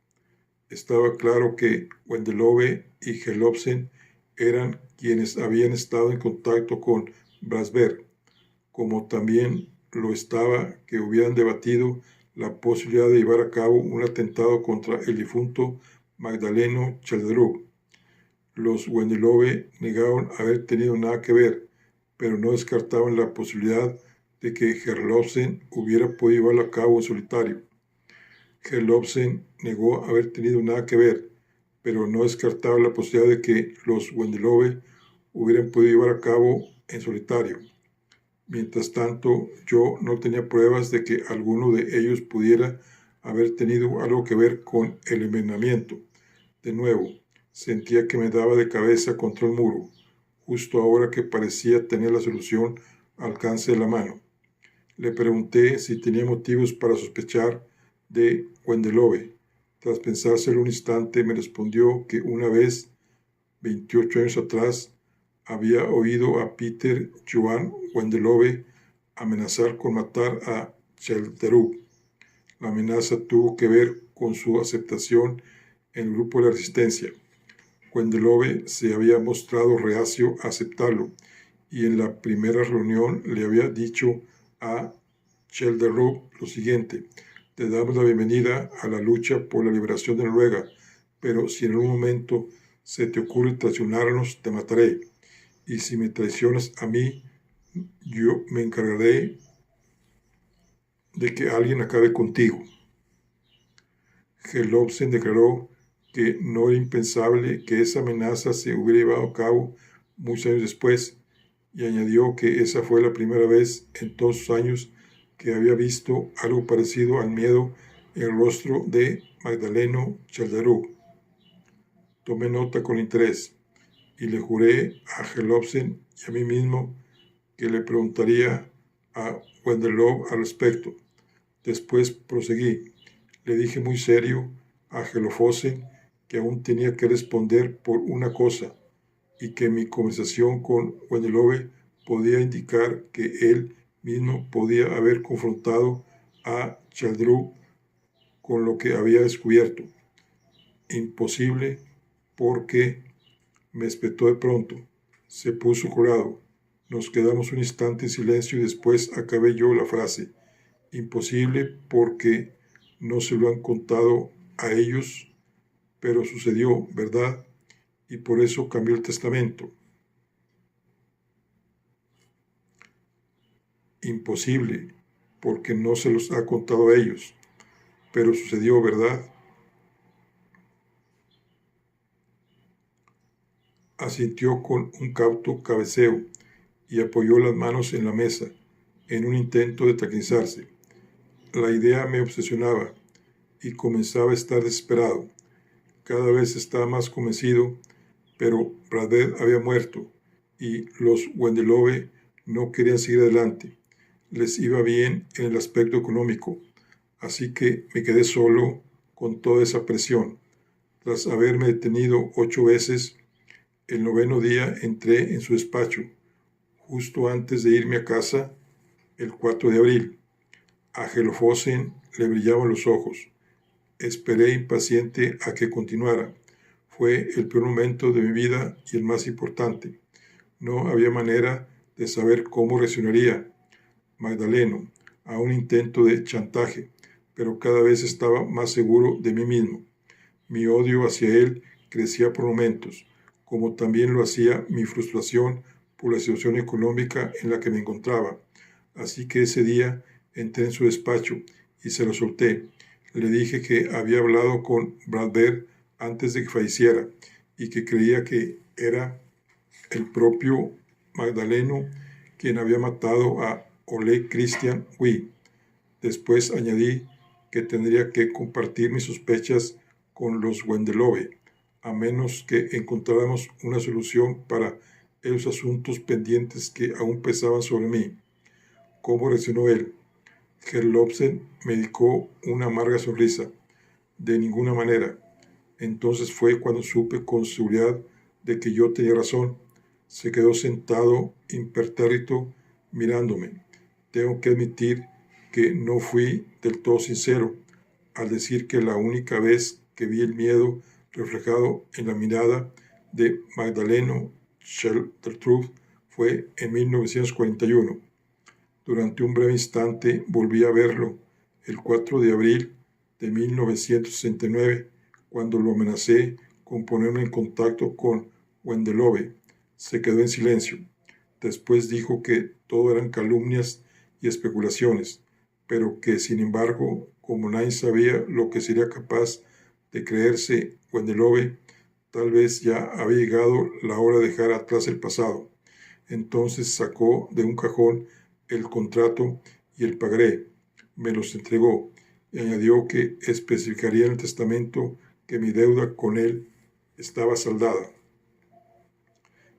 Estaba claro que Wendelove y Herlofsen eran quienes habían estado en contacto con Brandberg, como también lo estaba que hubieran debatido la posibilidad de llevar a cabo un atentado contra el difunto Magdaleno Chelderú. Los Wendelove negaron haber tenido nada que ver, pero no descartaban la posibilidad de que Herlofsen hubiera podido llevarlo a cabo en solitario. Herlofsen negó haber tenido nada que ver, pero no descartaba la posibilidad de que los Wendelove hubieran podido llevar a cabo en solitario. Mientras tanto, yo no tenía pruebas de que alguno de ellos pudiera haber tenido algo que ver con el envenenamiento. De nuevo, sentía que me daba de cabeza contra el muro, justo ahora que parecía tener la solución al alcance de la mano. Le pregunté si tenía motivos para sospechar de Wendelove. Tras pensárselo un instante, me respondió que una vez, 28 años atrás, había oído a Peter Johan Wendelove amenazar con matar a Chelderú. La amenaza tuvo que ver con su aceptación en el grupo de la resistencia. Wendelove se había mostrado reacio a aceptarlo y en la primera reunión le había dicho a Chelderú lo siguiente: te damos la bienvenida a la lucha por la liberación de Noruega, pero si en algún momento se te ocurre traicionarnos, te mataré. Y si me traicionas a mí, yo me encargaré de que alguien acabe contigo. Herlofsen declaró que no era impensable que esa amenaza se hubiera llevado a cabo muchos años después, y añadió que esa fue la primera vez en todos sus años que había visto algo parecido al miedo el rostro de Magdaleno Chaldarú. Tomé nota con interés y le juré a Gelobsen y a mí mismo que le preguntaría a Wendelov al respecto. Después proseguí. Le dije muy serio a Gelofosen que aún tenía que responder por una cosa y que mi conversación con Wendelove podía indicar que él mismo podía haber confrontado a Chaldrú con lo que había descubierto. Imposible, porque me espetó de pronto. Se puso colorado. Nos quedamos un instante en silencio y después acabé yo la frase. Imposible porque no se lo han contado a ellos, pero sucedió, ¿verdad? Y por eso cambió el testamento. Imposible porque no se los ha contado a ellos, pero sucedió, ¿verdad? Asintió con un cauto cabeceo y apoyó las manos en la mesa, en un intento de tranquilizarse. La idea me obsesionaba y comenzaba a estar desesperado. Cada vez estaba más convencido, pero Bradley había muerto y los Wendelove no querían seguir adelante. Les iba bien en el aspecto económico, así que me quedé solo con toda esa presión. Tras haberme detenido 8 veces, el 9º día entré en su despacho, justo antes de irme a casa, el 4 de abril. A Gelofosen le brillaban los ojos. Esperé impaciente a que continuara. Fue el peor momento de mi vida y el más importante. No había manera de saber cómo reaccionaría Magdaleno a un intento de chantaje, pero cada vez estaba más seguro de mí mismo. Mi odio hacia él crecía por momentos, como también lo hacía mi frustración por la situación económica en la que me encontraba. Así que ese día entré en su despacho y se lo solté. Le dije que había hablado con Bradberg antes de que falleciera y que creía que era el propio Magdaleno quien había matado a Ole Christian Wee. Después añadí que tendría que compartir mis sospechas con los Wendelove, a menos que encontráramos una solución para esos asuntos pendientes que aún pesaban sobre mí. ¿Cómo reaccionó él? Gerlofsen me dedicó una amarga sonrisa. De ninguna manera. Entonces fue cuando supe con seguridad de que yo tenía razón. Se quedó sentado impertérrito mirándome. Tengo que admitir que no fui del todo sincero al decir que la única vez que vi el miedo reflejado en la mirada de Magdaleno Sheltertruth fue en 1941. Durante un breve instante volví a verlo, el 4 de abril de 1969, cuando lo amenacé con ponerme en contacto con Wendelove. Se quedó en silencio. Después dijo que todo eran calumnias y especulaciones, pero que sin embargo, como nadie sabía lo que sería capaz de creerse Wendelove, tal vez ya había llegado la hora de dejar atrás el pasado. Entonces sacó de un cajón el contrato y el pagaré. Me los entregó y añadió que especificaría en el testamento que mi deuda con él estaba saldada.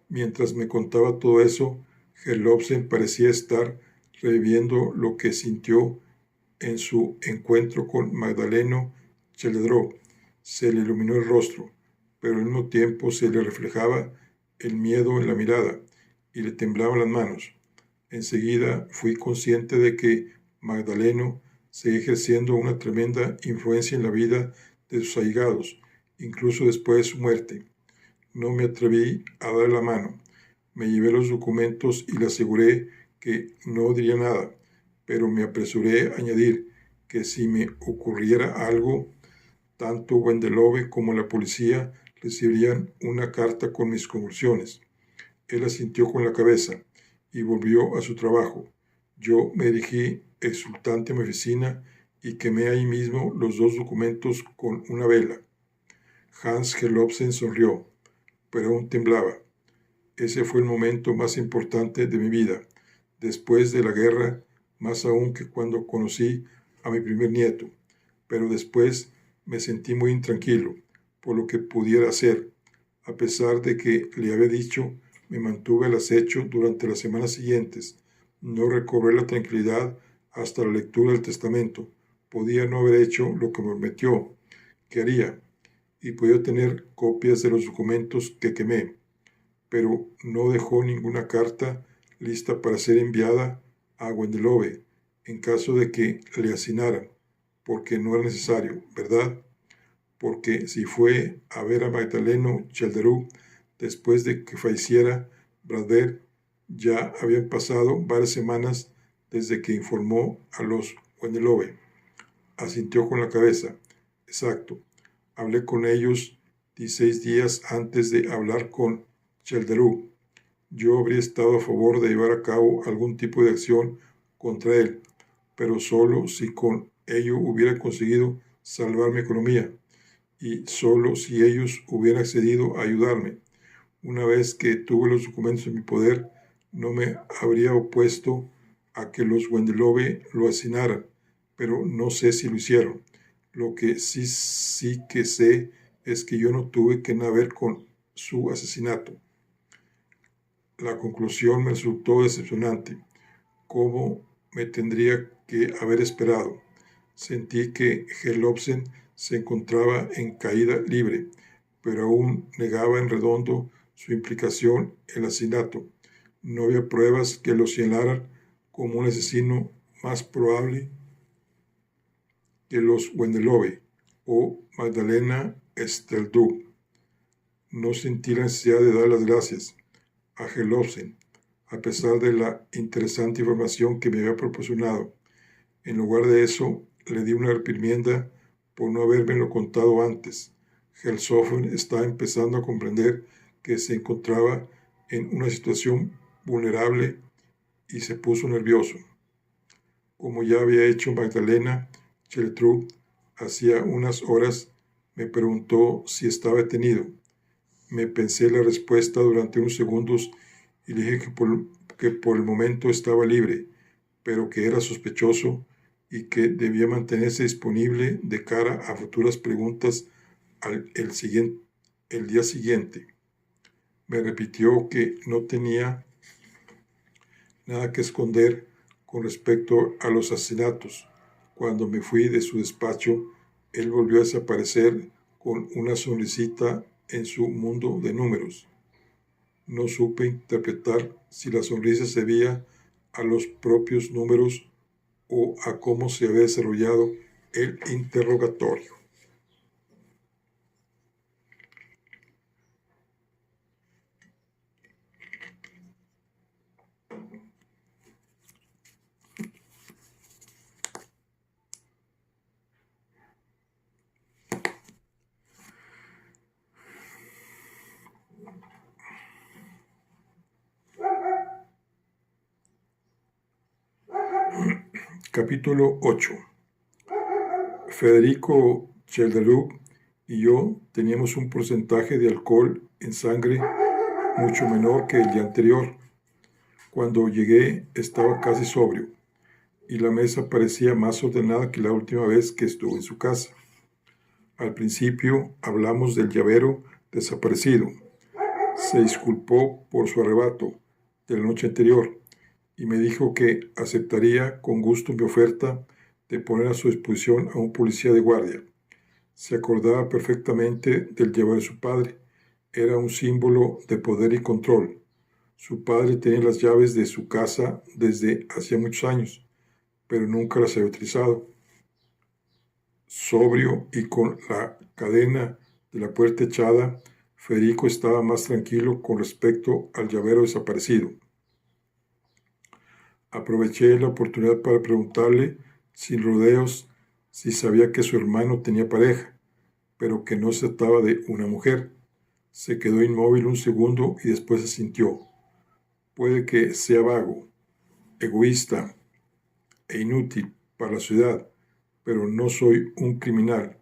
Mientras me contaba todo eso, Gerlofsen parecía estar reviviendo lo que sintió en su encuentro con Magdaleno Cheledró. Se le iluminó el rostro, pero al mismo tiempo se le reflejaba el miedo en la mirada y le temblaban las manos. Enseguida fui consciente de que Magdaleno seguía ejerciendo una tremenda influencia en la vida de sus allegados, incluso después de su muerte. No me atreví a dar la mano. Me llevé los documentos y le aseguré que no diría nada, pero me apresuré a añadir que si me ocurriera algo, tanto Wendelove como la policía recibirían una carta con mis conclusiones. Él asintió con la cabeza y volvió a su trabajo. Yo me dirigí exultante a mi oficina y quemé ahí mismo los 2 documentos con una vela. Hans Gerlofsen sonrió, pero aún temblaba. Ese fue el momento más importante de mi vida, después de la guerra, más aún que cuando conocí a mi primer nieto. pero después me sentí muy intranquilo por lo que pudiera hacer. A pesar de que le había dicho, me mantuve al acecho durante las semanas siguientes. No recobré la tranquilidad hasta la lectura del testamento. Podía no haber hecho lo que me prometió que haría, y podía tener copias de los documentos que quemé, pero no dejó ninguna carta lista para ser enviada a Gwendelove en caso de que le hacinaran, porque no era necesario, ¿verdad? Porque si fue a ver a Magdaleno Chelderú después de que falleciera Bradver, ya habían pasado varias semanas desde que informó a los Gwendelove. Asintió con la cabeza. Exacto. Hablé con ellos 16 días antes de hablar con Chelderú. Yo habría estado a favor de llevar a cabo algún tipo de acción contra él, pero solo si con ello hubiera conseguido salvar mi economía y solo si ellos hubieran accedido a ayudarme. Una vez que tuve los documentos en mi poder, no me habría opuesto a que los Gwendelove lo hacinaran, pero no sé si lo hicieron. Lo que sí que sé es que yo no tuve que nada ver con su asesinato. La conclusión me resultó decepcionante. ¿Cómo me tendría que haber esperado? Sentí que Gerlofsen se encontraba en caída libre, pero aún negaba en redondo su implicación en el asesinato. No había pruebas que lo señalaran como un asesino más probable que los Gwendelove o Magdalena Stelduc. No sentí la necesidad de dar las gracias a Gerlofsen, a pesar de la interesante información que me había proporcionado. En lugar de eso, le di una reprimenda por no habérmelo contado antes. Gerlofsen estaba empezando a comprender que se encontraba en una situación vulnerable y se puso nervioso. Como ya había hecho Magdalena Chelderú, hacía unas horas me preguntó si estaba detenido. Me pensé la respuesta durante unos segundos y le dije que por el momento estaba libre, pero que era sospechoso y que debía mantenerse disponible de cara a futuras preguntas el día siguiente. Me repitió que no tenía nada que esconder con respecto a los asesinatos. Cuando me fui de su despacho, él volvió a desaparecer con una sonrisita en su mundo de números. No supe interpretar si la sonrisa se debía a los propios números o a cómo se había desarrollado el interrogatorio. Capítulo 8. Federico Chelderú y yo teníamos un porcentaje de alcohol en sangre mucho menor que el día anterior. Cuando llegué estaba casi sobrio y la mesa parecía más ordenada que la última vez que estuve en su casa. Al principio hablamos del llavero desaparecido. Se disculpó por su arrebato de la noche anterior y me dijo que aceptaría con gusto mi oferta de poner a su disposición a un policía de guardia. Se acordaba perfectamente del llavero de su padre. Era un símbolo de poder y control. Su padre tenía las llaves de su casa desde hacía muchos años, pero nunca las había utilizado. Sobrio y con la cadena de la puerta echada, Federico estaba más tranquilo con respecto al llavero desaparecido. Aproveché la oportunidad para preguntarle, sin rodeos, si sabía que su hermano tenía pareja, pero que no se trataba de una mujer. Se quedó inmóvil un segundo y después asintió. Puede que sea vago, egoísta e inútil para la ciudad, pero no soy un criminal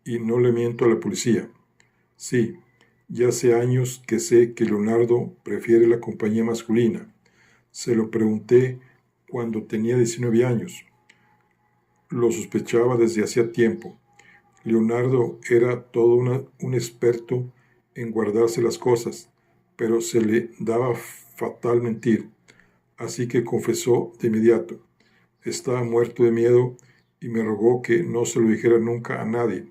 y no le miento a la policía. Sí, ya hace años que sé que Leonardo prefiere la compañía masculina. Se lo pregunté cuando tenía 19 años. lo sospechaba desde hacía tiempo. Leonardo era todo un experto en guardarse las cosas, pero se le daba fatal mentir, así que confesó de inmediato. Estaba muerto de miedo y me rogó que no se lo dijera nunca a nadie.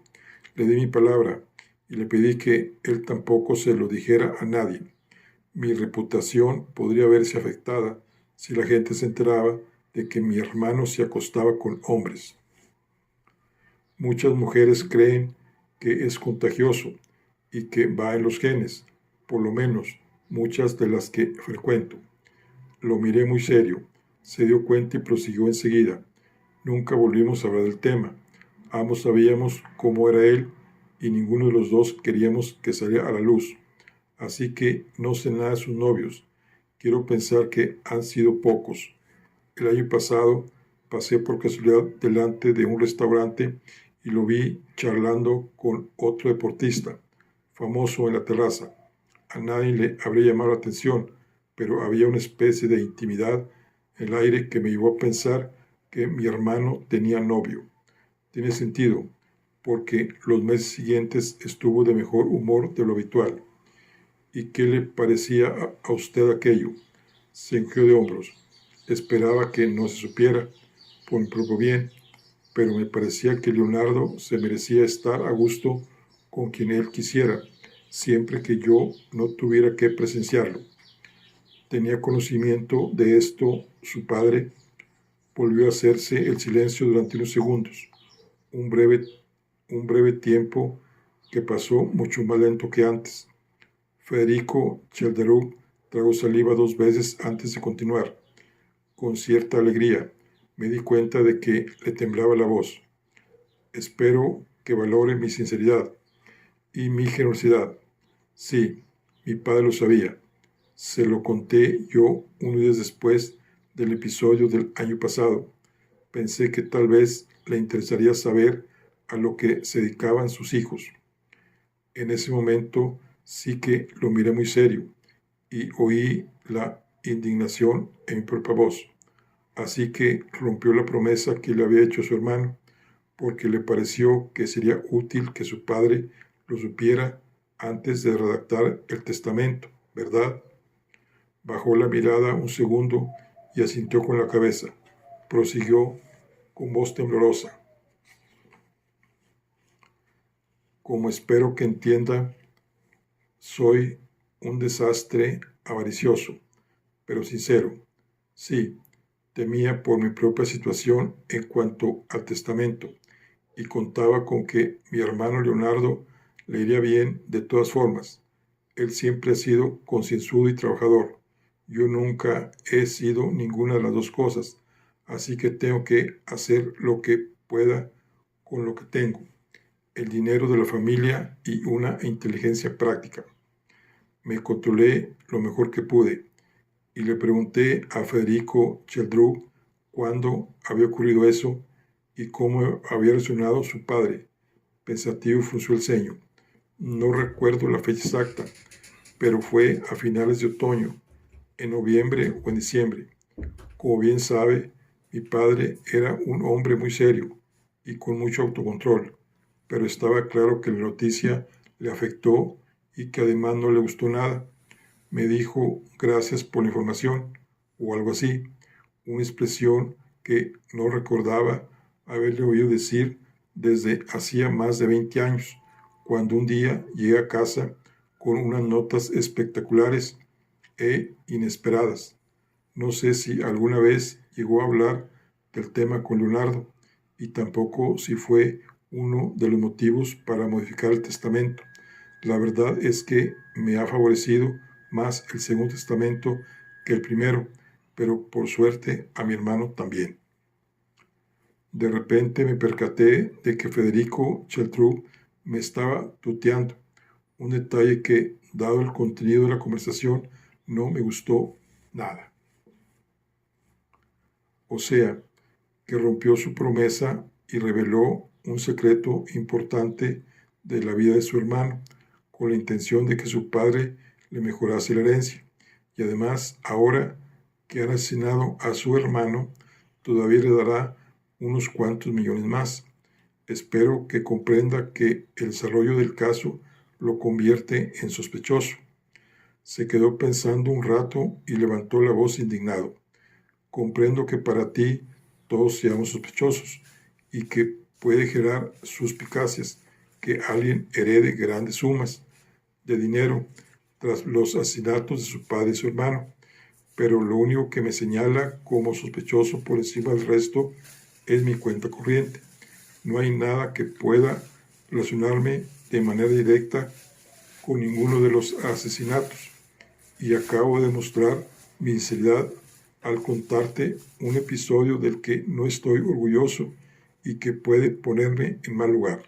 Le di mi palabra y le pedí que él tampoco se lo dijera a nadie. Mi reputación podría verse afectada si la gente se enteraba de que mi hermano se acostaba con hombres. Muchas mujeres creen que es contagioso y que va en los genes, por lo menos muchas de las que frecuento. Lo miré muy serio, se dio cuenta y prosiguió enseguida. Nunca volvimos a hablar del tema. Ambos sabíamos cómo era él y ninguno de los dos queríamos que saliera a la luz. Así que no sé nada de sus novios. Quiero pensar que han sido pocos. El año pasado pasé por casualidad delante de un restaurante y lo vi charlando con otro deportista, famoso en la terraza. A nadie le habría llamado la atención, pero había una especie de intimidad en el aire que me llevó a pensar que mi hermano tenía novio. Tiene sentido, porque los meses siguientes estuvo de mejor humor de lo habitual. ¿Y qué le parecía a usted aquello? Se encogió de hombros. Esperaba que no se supiera, por mi propio bien, pero me parecía que Leonardo se merecía estar a gusto con quien él quisiera, siempre que yo no tuviera que presenciarlo. Tenía conocimiento de esto su padre. Volvió a hacerse el silencio durante unos segundos, un breve tiempo que pasó mucho más lento que antes. Federico Chelderoux tragó saliva 2 veces antes de continuar. Con cierta alegría me di cuenta de que le temblaba la voz. Espero que valore mi sinceridad y mi generosidad. Sí, mi padre lo sabía. Se lo conté yo unos días después del episodio del año pasado. Pensé que tal vez le interesaría saber a lo que se dedicaban sus hijos. En ese momento sí que lo miré muy serio y oí la indignación en mi propia voz. Así que rompió la promesa que le había hecho a su hermano, porque le pareció que sería útil que su padre lo supiera antes de redactar el testamento, ¿verdad? Bajó la mirada un segundo y asintió con la cabeza. Prosiguió con voz temblorosa. Como espero que entienda, soy un desastre avaricioso, pero sincero. Sí, temía por mi propia situación en cuanto al testamento y contaba con que mi hermano Leonardo le iría bien de todas formas. Él siempre ha sido concienzudo y trabajador. Yo nunca he sido ninguna de las dos cosas, así que tengo que hacer lo que pueda con lo que tengo, el dinero de la familia y una inteligencia práctica. Me controlé lo mejor que pude y le pregunté a Federico Chelderoux cuándo había ocurrido eso y cómo había reaccionado su padre. Pensativo frunció el ceño. No recuerdo la fecha exacta, pero fue a finales de otoño, en noviembre o en diciembre. Como bien sabe, mi padre era un hombre muy serio y con mucho autocontrol, pero estaba claro que la noticia le afectó y que además no le gustó nada. Me dijo gracias por la información o algo así, una expresión que no recordaba haberle oído decir desde hacía más de 20 años, cuando un día llegué a casa con unas notas espectaculares e inesperadas. No sé si alguna vez llegó a hablar del tema con Leonardo y tampoco si fue uno de los motivos para modificar el testamento. La verdad es que me ha favorecido más el segundo testamento que el primero, pero por suerte a mi hermano también. De repente me percaté de que Federico Chelderoux me estaba tuteando, un detalle que, dado el contenido de la conversación, no me gustó nada. O sea, que rompió su promesa y reveló un secreto importante de la vida de su hermano, con la intención de que su padre le mejorase la herencia. Y además, ahora que han asesinado a su hermano, todavía le dará unos cuantos millones más. Espero que comprenda que el desarrollo del caso lo convierte en sospechoso. Se quedó pensando un rato y levantó la voz indignado. Comprendo que para ti todos seamos sospechosos y que puede generar suspicacias que alguien herede grandes sumas de dinero tras los asesinatos de su padre y su hermano, pero lo único que me señala como sospechoso por encima del resto es mi cuenta corriente. No hay nada que pueda relacionarme de manera directa con ninguno de los asesinatos y acabo de mostrar mi sinceridad al contarte un episodio del que no estoy orgulloso y que puede ponerme en mal lugar.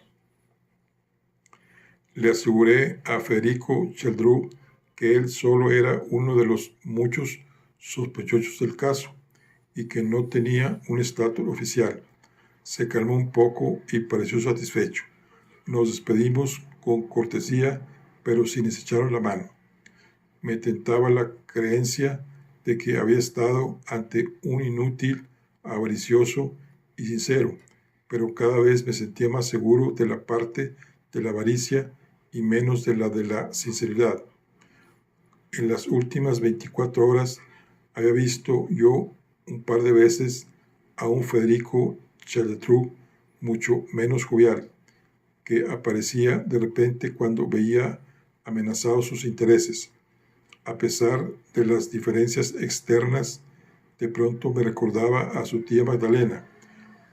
Le aseguré a Federico Cheldreau que él solo era uno de los muchos sospechosos del caso y que no tenía un estatus oficial. Se calmó un poco y pareció satisfecho. Nos despedimos con cortesía, pero sin echarnos la mano. Me tentaba la creencia de que había estado ante un inútil, avaricioso y sincero, pero cada vez me sentía más seguro de la parte de la avaricia y menos de la sinceridad. En las últimas 24 horas había visto yo un par de veces a un Federico Cheldreau mucho menos jovial, que aparecía de repente cuando veía amenazados sus intereses. A pesar de las diferencias externas, de pronto me recordaba a su tía Magdalena.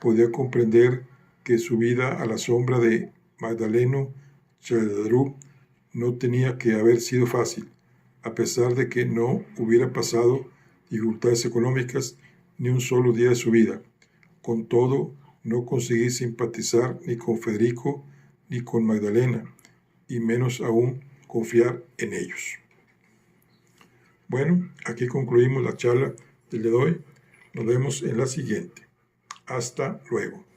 Podía comprender que su vida a la sombra de Magdaleno Cheldreau no tenía que haber sido fácil, a pesar de que no hubiera pasado dificultades económicas ni un solo día de su vida. Con todo, no conseguí simpatizar ni con Federico ni con Magdalena, y menos aún confiar en ellos. Bueno, aquí concluimos la charla del día de hoy. Nos vemos en la siguiente. Hasta luego.